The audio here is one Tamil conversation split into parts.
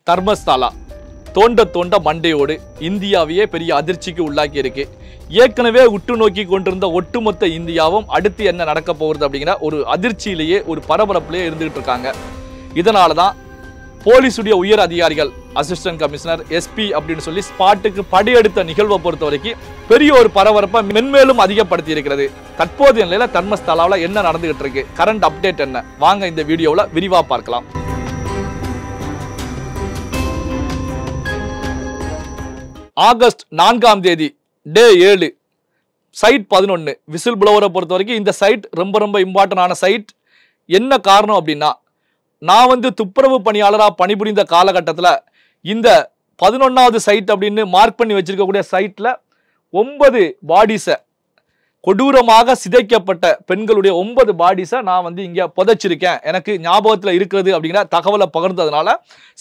தர்மஸ்தாலா தோண்ட மண்டையோடு இந்தியாவையே பெரிய அதிர்ச்சிக்கு உள்ளாக்கி இருக்கு. ஏற்கனவே உற்று நோக்கி கொண்டிருந்த ஒட்டுமொத்த இந்தியாவும் அடுத்து என்ன நடக்க போகிறது அப்படிங்கிற ஒரு அதிர்ச்சியிலேயே ஒரு பரபரப்பிலேயே இருந்துகிட்டு இருக்காங்க. இதனால தான் போலீஸுடைய உயர் அதிகாரிகள் அசிஸ்டன்ட் கமிஷனர் எஸ்பி அப்படின்னு சொல்லி ஸ்பாட்டுக்கு படையெடுத்த நிகழ்வை பொறுத்த வரைக்கும் பெரிய ஒரு பரபரப்பை மென்மேலும் அதிகப்படுத்தி இருக்கிறது. தற்போதைய நிலையில தர்மஸ்தலாவில் என்ன நடந்துகிட்டு இருக்கு, கரண்ட் அப்டேட் என்ன, வாங்க இந்த வீடியோவில் விரிவா பார்க்கலாம். ஆகஸ்ட் 4ஆம் தேதி டே 7 சைட் 11 விசில் ப்ளோவரை பொறுத்த வரைக்கும் இந்த சைட் ரொம்ப இம்பார்ட்டன்டான சைட். என்ன காரணம் அப்படின்னா, நான் துப்புரவு பணியாளராக பணிபுரிந்த காலகட்டத்தில் இந்த 11வது சைட் அப்படின்னு மார்க் பண்ணி வச்சிருக்கக்கூடிய சைட்டில் 9 பாடிஸை கொடூரமாக சிதைக்கப்பட்ட பெண்களுடைய 9 பாடிஸை நான் இங்கே புதைச்சிருக்கேன், எனக்கு ஞாபகத்தில் இருக்கிறது அப்படிங்கிற தகவலை பகிர்ந்ததுனால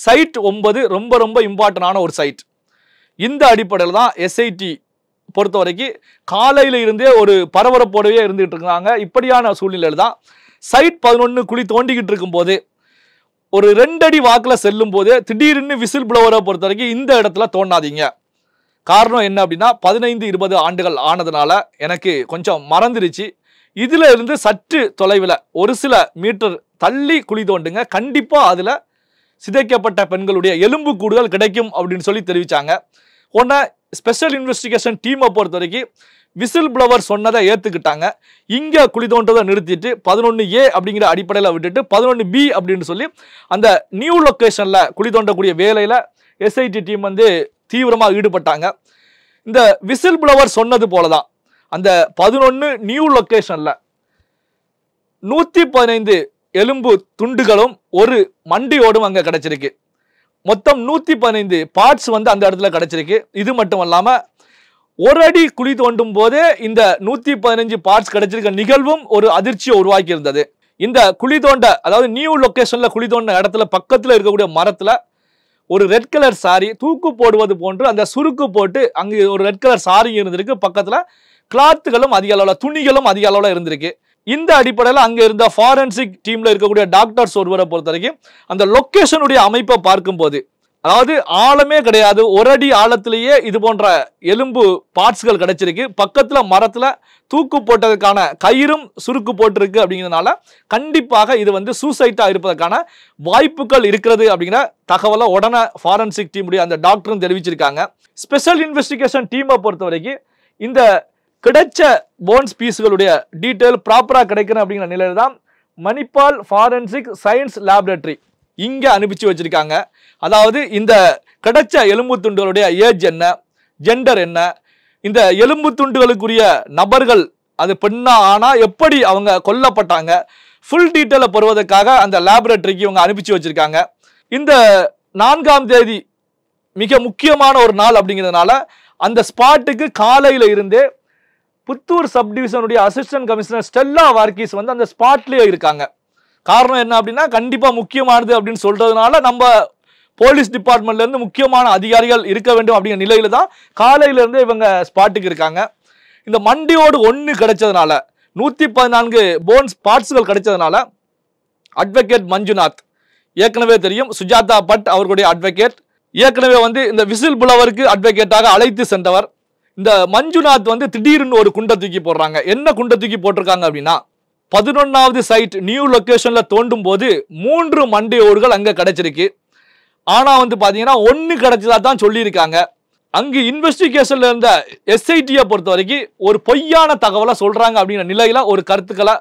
சைட் 9 ரொம்ப இம்பார்ட்டன்டான ஒரு சைட். இந்த அடிப்படையில் தான் எஸ்ஐடி பொறுத்த வரைக்கும் காலையில் இருந்தே ஒரு பரபரப்போடவே இருந்துகிட்டு இருக்காங்க. இப்படியான சூழ்நிலையில் தான் சைட் 11 குழி தோண்டிக்கிட்டு இருக்கும்போது ஒரு 2 அடி வாக்கில் செல்லும் போது திடீர்னு விசில் ப்ளோவரை பொறுத்த வரைக்கும் இந்த இடத்துல தோண்டாதீங்க. காரணம் என்ன அப்படின்னா, 15-20 ஆண்டுகள் ஆனதுனால எனக்கு கொஞ்சம் மறந்துருச்சு. இதில் இருந்து சற்று தொலைவில் ஒரு சில மீட்டர் தள்ளி குழி தோண்டுங்க, கண்டிப்பாக அதில் சிதைக்கப்பட்ட பெண்களுடைய எலும்பு கூடுதல் கிடைக்கும் அப்படின்னு சொல்லி தெரிவித்தாங்க. உடனே ஸ்பெஷல் இன்வெஸ்டிகேஷன் டீமை பொறுத்த வரைக்கும் விசில் ப்ளோவர் சொன்னதை ஏற்றுக்கிட்டாங்க. இங்கே குழி தோன்றதை நிறுத்திட்டு 11A அப்படிங்கிற அடிப்படையில் விட்டுட்டு 11B அப்படின்னு சொல்லி அந்த நியூ லொக்கேஷனில் குழி தோண்டக்கூடிய வேலையில் எஸ்ஐடி டீம் தீவிரமாக ஈடுபட்டாங்க. இந்த விசில் ப்ளோவர் சொன்னது போல தான் அந்த 11 நியூ லொக்கேஷனில் 115 எலும்பு துண்டுகளும் ஒரு மண்டியோடும் அங்கே கிடைச்சிருக்கு. மொத்தம் 115 பார்ட்ஸ் அந்த இடத்துல கிடைச்சிருக்கு. இது மட்டும் இல்லாமல் ஒரு அடி குழி தோண்டும் போதே இந்த 115 பார்ட்ஸ் கிடைச்சிருக்க நிகழ்வும் ஒரு அதிர்ச்சியை உருவாக்கி இருந்தது. இந்த குழி தோண்ட, அதாவது நியூ லொக்கேஷன்ல குழி தோண்ட இடத்துல பக்கத்தில் இருக்கக்கூடிய மரத்தில் ஒரு ரெட் கலர் சாரி தூக்கு போடுவது போன்று அந்த சுருக்கு போட்டு அங்கே ஒரு ரெட் கலர் சாரி இருந்திருக்கு. பக்கத்தில் கிளாத்துகளும் அதிக அளவில், துணிகளும் அதிக அளவில் இருந்திருக்கு. இந்த அடிப்படையில் அங்கே இருந்த ஃபாரன்சிக் டீம்ல இருக்கக்கூடிய டாக்டர்ஸ் ஒருவரை பொறுத்த வரைக்கும் அந்த லொக்கேஷனுடைய அமைப்பை பார்க்கும்போது, அதாவது ஆழமே கிடையாது, ஒரு அடி ஆழத்திலேயே இது போன்ற எலும்பு பார்ட்ஸ்கள் கிடைச்சிருக்கு. பக்கத்தில் மரத்தில் தூக்கு போட்டதுக்கான கயிறும் சுருக்கு போட்டிருக்கு. அப்படிங்கிறதுனால கண்டிப்பாக இது சூசைட்டாக இருப்பதற்கான வாய்ப்புகள் இருக்கிறது அப்படிங்கிற தகவலை உடனே ஃபாரன்சிக் டீமுடைய அந்த டாக்டரும் தெரிவிச்சிருக்காங்க. ஸ்பெஷல் இன்வெஸ்டிகேஷன் டீமை பொறுத்த வரைக்கும் இந்த கிடைச்ச போன்ஸ் பீஸ்களுடைய டீட்டெயில் ப்ராப்பராக கிடைக்கணும் அப்படிங்கிற நிலையில் தான் மணிப்பால் ஃபாரன்சிக் சயின்ஸ் லேபரேட்டரி இங்கே அனுப்பிச்சு வச்சிருக்காங்க. அதாவது இந்த கிடைச்ச எலும்பு துண்டுகளுடைய ஏஜ் என்ன, ஜெண்டர் என்ன, இந்த எலும்பு துண்டுகளுக்குரிய நபர்கள் அது பெண்ணா ஆனா எப்படி அவங்க கொல்லப்பட்டாங்க, ஃபுல் டீட்டெயிலை பெறுவதற்காக அந்த லேபரேட்டரிக்கு இவங்க அனுப்பிச்சு வச்சிருக்காங்க. இந்த 4ஆம் தேதி மிக முக்கியமான ஒரு நாள் அப்படிங்கிறதுனால அந்த ஸ்பாட்டுக்கு காலையில் இருந்தே புத்தூர் சப்டிவிஷனுடைய அசிஸ்டன்ட் கமிஷனர் ஸ்டெல்லா வார்கீஸ் அந்த ஸ்பாட்லேயே இருக்காங்க. காரணம் என்ன அப்படின்னா, கண்டிப்பாக முக்கியமானது அப்படின்னு சொல்றதுனால நம்ம போலீஸ் டிபார்ட்மெண்ட்ல இருந்து முக்கியமான அதிகாரிகள் இருக்க வேண்டும் அப்படிங்கிற நிலையில தான் காலையிலேருந்து இவங்க ஸ்பாட்டுக்கு இருக்காங்க. இந்த மண்டியோடு 1 கிடைச்சதுனால 114 போன்ஸ் பார்ட்ஸ்கள் கிடைச்சதுனால அட்வொகேட் மஞ்சுநாத், ஏற்கனவே தெரியும் சுஜாதா பட் அவர்களுடைய அட்வொகேட், ஏற்கனவே இந்த விசில் ப்ளோவருக்கு அட்வொகேட்டாக அழைத்து சென்றவர். இந்த மஞ்சுநாத் திடீர்னு ஒரு குண்டை தூக்கி போடுறாங்க. என்ன குண்டை தூக்கி போட்டிருக்காங்க அப்படின்னா, 11வது சைட் நியூ லொக்கேஷன்ல தோண்டும் போது 3 மண்டையோடுகள் அங்க கிடைச்சிருக்கு. ஆனா பாத்தீங்கன்னா 1 கிடைச்சதா தான் சொல்லியிருக்காங்க. அங்கு இன்வெஸ்டிகேஷன்ல இருந்த எஸ்ஐடியை பொறுத்த வரைக்கும் ஒரு பொய்யான தகவலை சொல்றாங்க அப்படிங்கிற நிலையில ஒரு கருத்துக்களை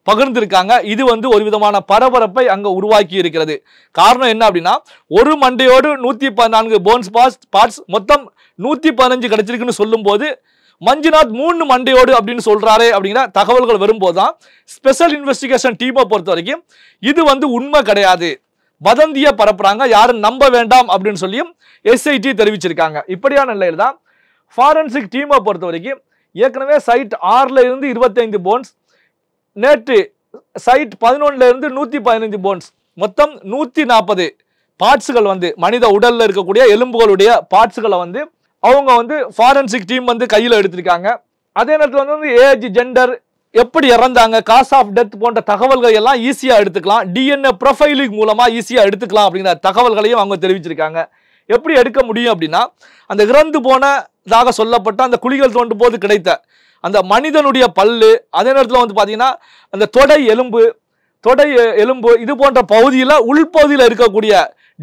பகிர்ந்திருக்காங்க. இது ஒரு விதமான பரபரப்பை அங்க உருவாக்கி இருக்கிறது. காரணம் என்ன அப்படின்னா, ஒரு மண்டையோடு 114 போன்ஸ் பார்ட்ஸ் மொத்தம் 115 கிடைச்சிருக்குன்னு சொல்லும் போது மஞ்சுநாத் 3 மண்டையோடு அப்படின்னு சொல்றாரு அப்படிங்கிற தகவல்கள் வரும்போது தான் ஸ்பெஷல் இன்வெஸ்டிகேஷன் டீமை பொறுத்த வரைக்கும் இது உண்மை கிடையாது, வதந்தியை பரப்புறாங்க, யாரும் நம்ப வேண்டாம் அப்படின்னு சொல்லியும் எஸ்ஐடி தெரிவிச்சிருக்காங்க. இப்படியான நிலையில் தான் ஃபாரன்சிக் டீமை பொறுத்த வரைக்கும் ஏற்கனவே சைட் 6ல் இருந்து 25 போன்ஸ், நேற்று சைட் 11ல் இருந்து 115 போன்ஸ், மொத்தம் 140 பார்ட்ஸ்கள் மனித உடல்ல இருக்கக்கூடிய எலும்புகளுடைய பார்ட்ஸ்களை அவங்க ஃபாரன்சிக் டீம் கையில் எடுத்திருக்காங்க. அதே நேரத்தில் ஏஜ், ஜெண்டர், எப்படி இறந்தாங்க, காஸ் ஆஃப் டெத் போன்ற தகவல்கள் எல்லாம் ஈஸியா எடுத்துக்கலாம். டிஎன்ஏ ப்ரொஃபைலிங் மூலமா ஈஸியா எடுத்துக்கலாம் அப்படிங்கிற தகவல்களையும் அவங்க தெரிவிச்சிருக்காங்க. எப்படி எடுக்க முடியும் அப்படின்னா, அந்த இறந்து போனதாக சொல்லப்பட்ட அந்த குழிகள் தோண்டும் போது கிடைத்த அந்த மனிதனுடைய பல்லு, அதே நேரத்தில் வந்து பார்த்தீங்கன்னா அந்த தொடை எலும்பு இது போன்ற பகுதியில் உள்பகுதியில் இருக்கக்கூடிய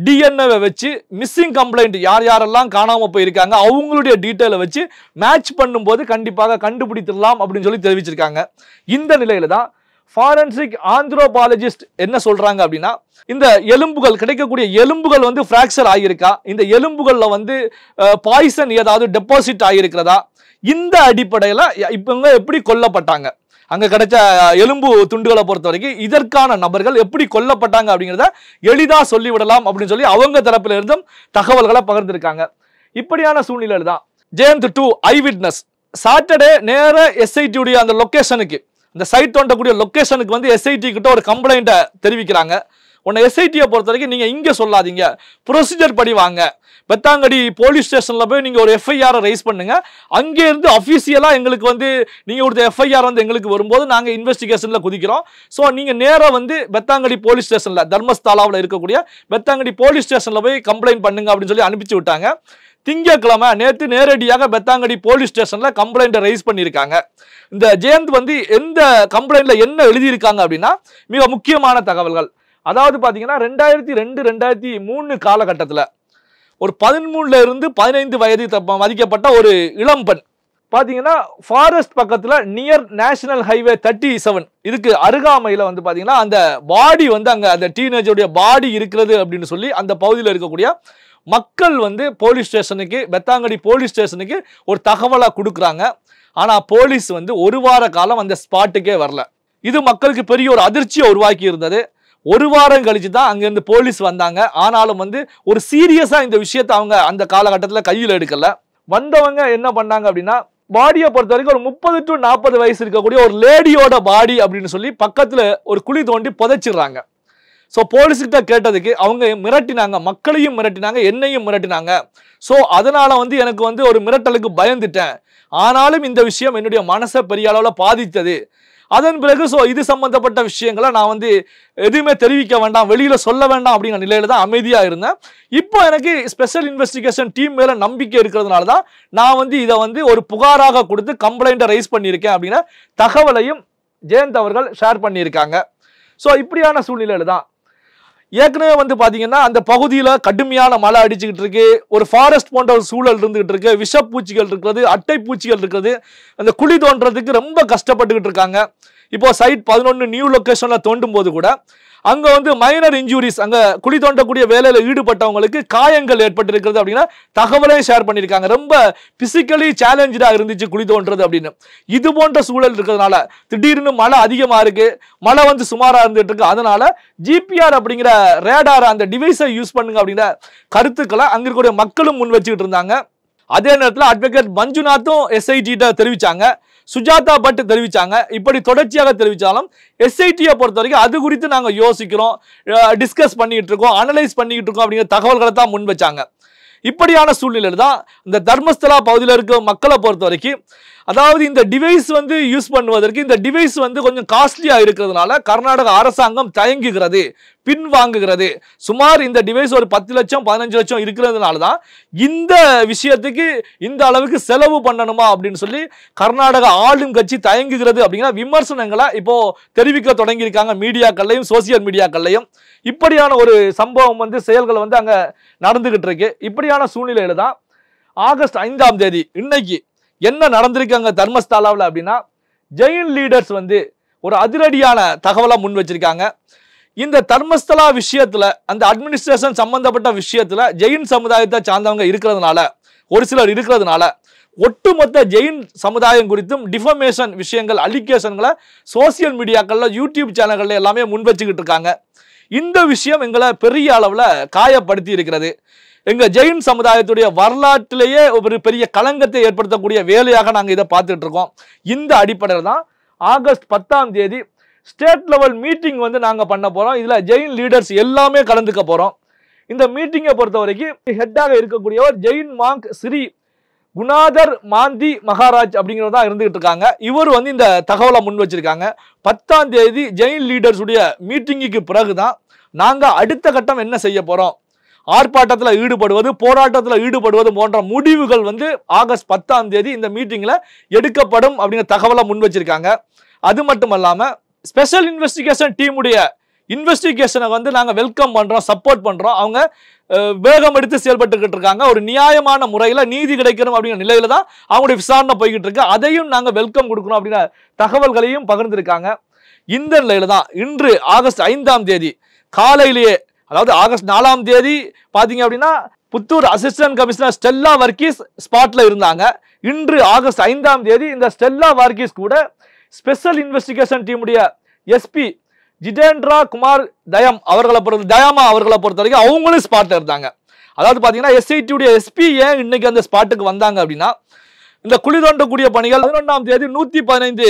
டிஎன்ஏவை வச்சு மிஸ்ஸிங் கம்ப்ளைண்ட் யார் யாரெல்லாம் காணாமல் போயிருக்காங்க அவங்களுடைய டீட்டெயிலை வச்சு மேட்ச் பண்ணும்போது கண்டிப்பாக கண்டுபிடித்திடலாம் அப்படின்னு சொல்லி தெரிவிச்சிருக்காங்க. இந்த நிலையில தான் ஃபாரன்சிக் ஆந்த்ரோபாலஜிஸ்ட் என்ன சொல்றாங்க அப்படின்னா, இந்த எலும்புகள் கிடைக்கக்கூடிய எலும்புகள் வந்து ஃப்ராக்சர் ஆகியிருக்கா, இந்த எலும்புகளில் வந்து பாய்சன் ஏதாவது டெபாசிட் ஆகியிருக்கிறதா, இந்த அடிப்படையில் இப்போ எப்படி கொல்லப்பட்டாங்க, அங்க கிடைச்ச எலும்பு துண்டுகளை பொறுத்த வரைக்கும் இதற்கான நபர்கள் எப்படி கொல்லப்பட்டாங்க அப்படிங்கிறத எளிதா சொல்லிவிடலாம் அப்படின்னு சொல்லி அவங்க தரப்பில் இருந்தும் தகவல்களை பகிர்ந்திருக்காங்க. இப்படியான சூழ்நிலையில தான் ஜெயந்த் 2 ஐ விட்னஸ் சாட்டர்டே நேர எஸ்ஐடி உடைய அந்த லொகேஷனுக்கு, அந்த சைட் தோண்டக்கூடிய லொகேஷனுக்கு வந்து எஸ்ஐடி கிட்ட ஒரு கம்ப்ளைண்ட்டை தெரிவிக்கிறாங்க. உன்னை எஸ்ஐடியை பொறுத்த வரைக்கும் நீங்க இங்க சொல்லாதீங்க, ப்ரொசீஜர் படி வாங்க, பெத்தாங்கடி போலீஸ் ஸ்டேஷன்ல போய் நீங்க ஒரு எஃப்ஐஆர் ரைஸ் பண்ணுங்க, அங்கே இருந்து அபிஷியலா எங்களுக்கு வந்து நீங்க ஒரு எஃப்ஐஆர் வந்து எங்களுக்கு வரும்போது நாங்க இன்வெஸ்டிகேஷன்ல குதிக்கிறோம். ஸோ நீங்க நேரம் வந்து பெத்தாங்கடி போலீஸ் ஸ்டேஷன்ல தர்மஸ்தாலாவில் இருக்கக்கூடிய பெத்தாங்கடி போலீஸ் ஸ்டேஷன்ல போய் கம்ப்ளைண்ட் பண்ணுங்க அப்படின்னு சொல்லி அனுப்பிச்சு விட்டாங்க. திங்கட்கிழமை நேற்று நேரடியாக பெத்தாங்கடி போலீஸ் ஸ்டேஷன்ல கம்ப்ளைண்ட் ரைஸ் பண்ணியிருக்காங்க. இந்த ஜெயந்த் வந்து எந்த கம்ப்ளைண்ட்ல என்ன எழுதியிருக்காங்க அப்படின்னா, மிக முக்கியமான தகவல்கள். அதாவது பாத்தீங்கன்னா 2002-2003 காலகட்டத்தில் ஒரு 13 இருந்து 15 வயது மதிக்கப்பட்ட ஒரு இளம்பெண் பாத்தீங்கன்னா ஃபாரஸ்ட் பக்கத்துல நியர் நேஷனல் ஹைவே 37 இதுக்கு அருகாமையில வந்து பாத்தீங்கன்னா அந்த பாடி வந்து அங்க அந்த டீனேஜருடைய பாடி இருக்கிறது அப்படின்னு சொல்லி அந்த பகுதியில் இருக்கக்கூடிய மக்கள் வந்து போலீஸ் ஸ்டேஷனுக்கு, பெத்தாங்கடி போலீஸ் ஸ்டேஷனுக்கு ஒரு தகவலா கொடுக்குறாங்க. ஆனா போலீஸ் வந்து ஒரு வார காலம் அந்த ஸ்பாட்டுக்கே வரல. இது மக்களுக்கு பெரிய ஒரு அதிர்ச்சியை உருவாக்கி இருந்தது. ஒரு வாரம் கழிச்சு தான் அங்கிருந்து போலீஸ் வந்தாங்க. ஆனாலும் வந்து ஒரு சீரியஸா இந்த விஷயத்தை அவங்க அந்த காலகட்டத்தில் கையில் எடுக்கல. வந்தவங்க என்ன பண்ணாங்க அப்படின்னா, பாடியை பொறுத்த வரைக்கும் ஒரு 30 to 40 வயசு இருக்கக்கூடிய ஒரு லேடியோட பாடி அப்படின்னு சொல்லி பக்கத்துல ஒரு குழி தோண்டி புதைச்சிடுறாங்க. ஸோ போலீஸ்கிட்ட கேட்டதுக்கு அவங்க மிரட்டினாங்க, மக்களையும் மிரட்டினாங்க, என்னையும் மிரட்டினாங்க. ஸோ அதனால வந்து எனக்கு வந்து ஒரு மிரட்டலுக்கு பயந்துட்டேன். ஆனாலும் இந்த விஷயம் என்னுடைய மனசை பெரிய அளவில் பாதித்தது. அதன் பிறகு இது சம்பந்தப்பட்ட விஷயங்களை நான் வந்து எதுவுமே தெரிவிக்க வேண்டாம், வெளியில சொல்ல வேண்டாம் அப்படிங்கிற நிலையில தான் அமைதியா இருந்தேன். இப்போ எனக்கு ஸ்பெஷல் இன்வெஸ்டிகேஷன் டீம் மேல நம்பிக்கை இருக்கிறதுனால தான் நான் வந்து இதை வந்து ஒரு புகாராக கொடுத்து கம்ப்ளைண்ட்டை ரைஸ் பண்ணியிருக்கேன் அப்படின்னா தகவலையும் ஜெயந்த் அவர்கள் ஷேர் பண்ணியிருக்காங்க. ஸோ இப்படியான சூழ்நிலையில தான் ஏற்கனவே வந்து பாத்தீங்கன்னா அந்த பகுதியில் கடுமையான மழை அடிச்சுக்கிட்டு இருக்கு, ஒரு ஃபாரஸ்ட் போன்ற ஒரு சூழல் இருந்துகிட்டு இருக்கு, விஷப்பூச்சிகள் இருக்கிறது, அட்டை பூச்சிகள் இருக்கிறது, அந்த குழி தோன்றதுக்கு ரொம்ப கஷ்டப்பட்டுக்கிட்டு இருக்காங்க. இப்போ சைட் 11 நியூ லொகேஷன்ல தோண்டும் போது கூட அங்க வந்து மைனர் இன்ஜூரிஸ், அங்க குழி தோண்டக்கூடிய வேலையில ஈடுபட்டவங்களுக்கு காயங்கள் ஏற்பட்டிருக்கிறது அப்படின்னா தகவலையும் ஷேர் பண்ணியிருக்காங்க. ரொம்ப பிசிக்கலி சேலஞ்சா இருந்துச்சு குழி தோன்றது அப்படின்னு. இது போன்ற சூழல் இருக்கிறதுனால திடீர்னு மழை அதிகமா இருக்கு, மழை வந்து சுமாரா இருந்துட்டு இருக்கு. அதனால ஜிபிஆர் அப்படிங்கிற ரேடார் அந்த டிவைஸை யூஸ் பண்ணுங்க அப்படிங்கிற கருத்துக்களை அங்க இருக்கக்கூடிய மக்களும் முன் வச்சுக்கிட்டு இருந்தாங்க. அதே நேரத்தில் அட்வொகேட் மஞ்சுநாத்தும் எஸ்ஐடி தெரிவிச்சாங்க, சுஜாதா பட் தெரிவிச்சாங்க. இப்படி தொடர்ச்சியாக தெரிவித்தாலும் எஸ்ஐடியை பொறுத்த வரைக்கும் அது குறித்து நாங்கள் யோசிக்கிறோம், டிஸ்கஸ் பண்ணிட்டு இருக்கோம், அனலைஸ் பண்ணிட்டு இருக்கோம் அப்படிங்கிற தகவல்களை தான் முன் வச்சாங்க. இப்படியான சூழ்நிலையில் தான் இந்த தர்மஸ்தலா பகுதியில் இருக்க மக்களை பொறுத்த வரைக்கும், அதாவது இந்த டிவைஸ் வந்து யூஸ் பண்ணுவதற்கு இந்த டிவைஸ் வந்து கொஞ்சம் காஸ்ட்லியா இருக்கிறதுனால கர்நாடக அரசாங்கம் தயங்குகிறது, பின்வாங்குகிறது. சுமார் இந்த டிவைஸ் ஒரு 10 லட்சம் 15 லட்சம் இருக்கிறதுனால தான் இந்த விஷயத்துக்கு இந்த அளவுக்கு செலவு பண்ணணுமா அப்படின்னு சொல்லி கர்நாடக ஆளும் கட்சி தயங்குகிறது அப்படிங்கிற விமர்சனங்களை இப்போ தெரிவிக்க தொடங்கியிருக்காங்க மீடியாக்கள்லையும் சோசியல் மீடியாக்கள்லையும். இப்படியான ஒரு சம்பவம் வந்து செயல்கள் வந்து அங்க நடந்துகிட்டு இருக்கு. இப்படியான சூழ்நிலையில தான் ஆகஸ்ட் 5ஆம் தேதி இன்னைக்கு என்ன நடந்திருக்காங்க தர்மஸ்தாலாவில் அப்படின்னா, ஜெயின் லீடர்ஸ் வந்து ஒரு அதிரடியான தகவலை முன் வச்சிருக்காங்க. இந்த தர்மஸ்தலா விஷயத்துல அந்த அட்மினிஸ்ட்ரேஷன் சம்பந்தப்பட்ட விஷயத்துல ஜெயின் சமுதாயத்தை சார்ந்தவங்க இருக்கிறதுனால, ஒரு சிலர் இருக்கிறதுனால ஒட்டுமொத்த ஜெயின் சமுதாயம் குறித்தும் டிஃபமேஷன் விஷயங்கள், அலிகேஷன்களை சோசியல் மீடியாக்கள்ல, யூடியூப் சேனல்கள்ல எல்லாமே முன் வச்சுக்கிட்டு இருக்காங்க. இந்த விஷயம் எங்களை பெரிய அளவுல காயப்படுத்தி இருக்கிறது. எங்க ஜெயின் சமுதாயத்துடைய வரலாற்றிலேயே ஒரு பெரிய களங்கத்தை ஏற்படுத்தக்கூடிய வேலையாக நாங்கள் இதை பார்த்துட்டு இருக்கோம். இந்த அடிப்படையில் தான் ஆகஸ்ட் 10ஆம் தேதி ஸ்டேட் லெவல் மீட்டிங் வந்து நாங்கள் பண்ண போறோம். இதுல ஜெயின் லீடர்ஸ் எல்லாமே கலந்துக்க போறோம். இந்த மீட்டிங்கை பொறுத்த வரைக்கும் ஹெட்டாக இருக்கக்கூடியவர் ஜெயின் மாங்க் ஸ்ரீ குணாதர் மாந்தி மகாராஜ் அப்படிங்கிறதா இருந்துகிட்டு இருக்காங்க. இவர் வந்து இந்த தகவலை முன் வச்சிருக்காங்க. 10ஆம் தேதி ஜெயின் லீடர்ஸ் உடைய மீட்டிங்குக்கு பிறகுதான் நாங்க அடுத்த கட்டம் என்ன செய்ய போறோம், ஆர்ப்பாட்டத்தில் ஈடுபடுவது, போராட்டத்தில் ஈடுபடுவது போன்ற முடிவுகள் வந்து ஆகஸ்ட் 10ஆம் தேதி இந்த மீட்டிங்ல எடுக்கப்படும் அப்படிங்கிற தகவலை முன் வச்சிருக்காங்க. அது மட்டும் இல்லாம ஸ்பெஷல் இன்வெஸ்டிகேஷன் டீமுடைய இன்வெஸ்டிகேஷனை வந்து நாங்க வெல்கம் பண்றோம், சப்போர்ட் பண்றோம். அவங்க வேகம் எடுத்து செயல்பட்டுக்கிட்டு இருக்காங்க. ஒரு நியாயமான முறையில் நீதி கிடைக்கணும் அப்படிங்கிற நிலையில தான் அவங்களுடைய விசாரணை போய்கிட்டு இருக்கு. அதையும் நாங்க வெல்கம் கொடுக்கணும் அப்படிங்கிற தகவல்களையும் பகிர்ந்திருக்காங்க. இந்த நிலையில தான் இன்று ஆகஸ்ட் 5ஆம் தேதி காலையிலேயே, அதாவது ஆகஸ்ட் 4ஆம் தேதி பாத்தீங்க அப்படின்னா Puthur assistant commissioner Stella Varghese ஸ்பாட்ல இருந்தாங்க. இன்று ஆகஸ்ட் 5ஆம் தேதி இந்த ஸ்டெல்லா வர்கீஸ் கூட ஸ்பெஷல் இன்வெஸ்டிகேஷன் டீமுடைய எஸ்பி ஜிதேந்திரா குமார் தயாமா அவர்களை பொறுத்த வரைக்கும் அவங்களும் ஸ்பாட்ல இருந்தாங்க. அதாவது பாத்தீங்கன்னா எஸ்ஐடி உடைய எஸ்பி ஏன் இன்னைக்கு அந்த ஸ்பாட்டுக்கு வந்தாங்க அப்படின்னா, இந்த குழி தோண்டக்கூடிய பணிகள் 11ஆம் தேதி 115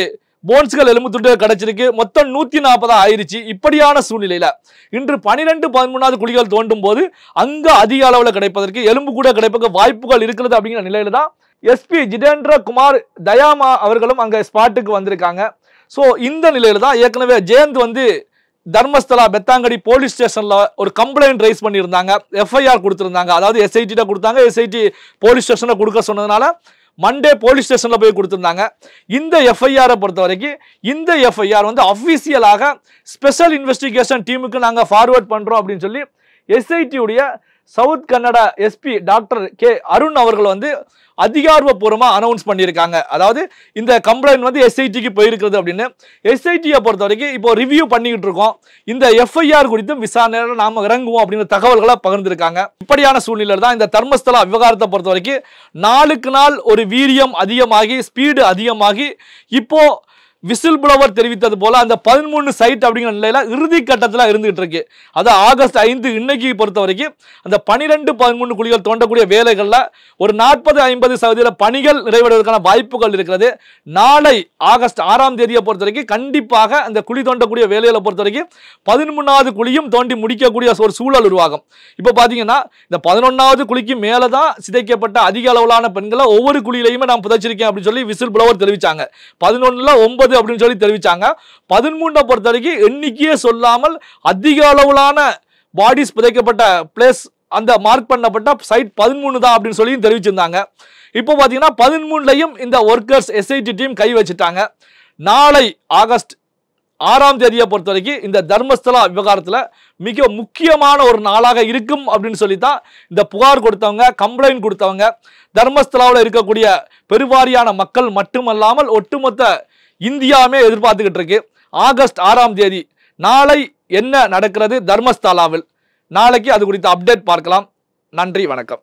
போன்ஸ்கள் எலும்பு துண்டு கிடைச்சிருக்கு. மொத்தம் 140 ஆயிருச்சு. இப்படியான சூழ்நிலையில இன்று 12-13வது குழிகள் தோண்டும் போது அங்க அதிக அளவுல கிடைப்பதற்கு, எலும்பு கூட கிடைப்பதற்கு வாய்ப்புகள் இருக்கிறது அப்படிங்கிற நிலையில தான் எஸ்பி ஜிதேந்திர குமார் தயாமா அவர்களும் அங்க ஸ்பாட்டுக்கு வந்திருக்காங்க. ஸோ இந்த நிலையில தான் ஏற்கனவே ஜெயந்த் வந்து தர்மஸ்தலா பெத்தாங்கடி போலீஸ் ஸ்டேஷன்ல ஒரு கம்ப்ளைண்ட் ரைஸ் பண்ணியிருந்தாங்க, எஃப்ஐஆர் கொடுத்திருந்தாங்க. அதாவது எஸ்ஐடி கொடுத்தாங்க, எஸ்ஐடி போலீஸ் ஸ்டேஷன்ல கொடுக்க சொன்னதுனால மண்டே போலீஸ் ஸ்டேஷன்ல போய் கொடுத்திருந்தாங்க. இந்த எஃப்ஐஆரை பொறுத்த வரைக்கும் இந்த எஃப்ஐஆர் வந்து அபிஷியலாக ஸ்பெஷல் இன்வெஸ்டிகேஷன் டீமுக்கு நாங்க ஃபார்வர்ட் பண்றோம் அப்படின்னு சொல்லி எஸ்ஐடி உடைய south Kannada SP doctor K Arun அவர்கள் வந்து அதிகாரப்பூர்வமா அனௌன்ஸ் பண்ணியிருக்காங்க. அதாவது இந்த கம்ப்ளைண்ட் வந்து எஸ்ஐடிக்கு போயிருக்கிறது அப்படின்னு. எஸ்ஐடியை பொறுத்த வரைக்கும் இப்போ ரிவ்யூ பண்ணிக்கிட்டு இருக்கோம். இந்த எஃப்ஐஆர் குறித்தும் விசாரணையில நாம இறங்குவோம் அப்படிங்கிற தகவல்களை பகிர்ந்திருக்காங்க. இப்படியான சூழ்நிலையில் தான் இந்த தர்மஸ்தலா விவகாரத்தை பொறுத்த வரைக்கும் நாளுக்கு நாள் ஒரு வீரியம் அதிகமாகி, ஸ்பீடு அதிகமாகி, இப்போ விசில் புலவர் தெரிவித்தது போல அந்த 13 சைட் அப்படிங்கிற நிலையில இறுதி கட்டத்தில் இருந்துகிட்டு இருக்கு. அது ஆகஸ்ட் 5 இன்னைக்கு பொறுத்த வரைக்கும் அந்த 12-13 குழிகள் தோண்டக்கூடிய வேலைகள்ல ஒரு 40-50% பணிகள் நிறைவேறுவதற்கான வாய்ப்புகள் இருக்கிறது. நாளை ஆகஸ்ட் 6ஆம் தேதியை பொறுத்த வரைக்கும் கண்டிப்பாக அந்த குழி தோண்டக்கூடிய வேலைகளை பொறுத்த வரைக்கும் 13வது குழியும் தோண்டி முடிக்கக்கூடிய ஒரு சூழல் உருவாகும். இப்போ பாத்தீங்கன்னா இந்த 11வது குழிக்கு மேலதான் சிதைக்கப்பட்ட அதிக அளவிலான பெண்களை ஒவ்வொரு குழியிலையுமே நான் புதைச்சிருக்கேன் அப்படின்னு சொல்லி விசில் புலவர் தெரிவிச்சாங்க. 11ல 9 அப்படின்னு சொல்லி தெரிவிச்சாங்க. 13 பொறுத்த வரைக்கும் எண்ணிக்கையே சொல்லாமல் அதிக அளவிலான பாடிஸ் புதைக்கப்பட்ட பிளேஸ், அந்த மார்க் பண்ணப்பட்ட சைட் 13 தான் அப்படின்னு சொல்லி தெரிவிச்சிருந்தாங்க. இப்போ பாத்தீங்கன்னா 13லையும் இந்த ஒர்க்கர்ஸ் எஸ்ஐடி டீம் கை வச்சுட்டாங்க. நாளை ஆகஸ்ட் 6ஆம் தேதியை பொறுத்த வரைக்கும் இந்த தர்மஸ்தலா விவகாரத்தில் மிக முக்கியமான ஒரு நாளாக இருக்கும் அப்படின்னு சொல்லித்தான் இந்த புகார் கொடுத்தவங்க, கம்ப்ளைண்ட் கொடுத்தவங்க, தர்மஸ்தலாவில் இருக்கக்கூடிய பெருவாரியான மக்கள் மட்டுமல்லாமல் ஒட்டுமொத்த இந்தியாவே எதிர்பார்த்துக்கிட்டு இருக்கு. ஆகஸ்ட் 6ஆம் தேதி நாளை என்ன நடக்கிறது தர்மஸ்தலாவில், நாளைக்கு அது குறித்த அப்டேட் பார்க்கலாம். நன்றி, வணக்கம்.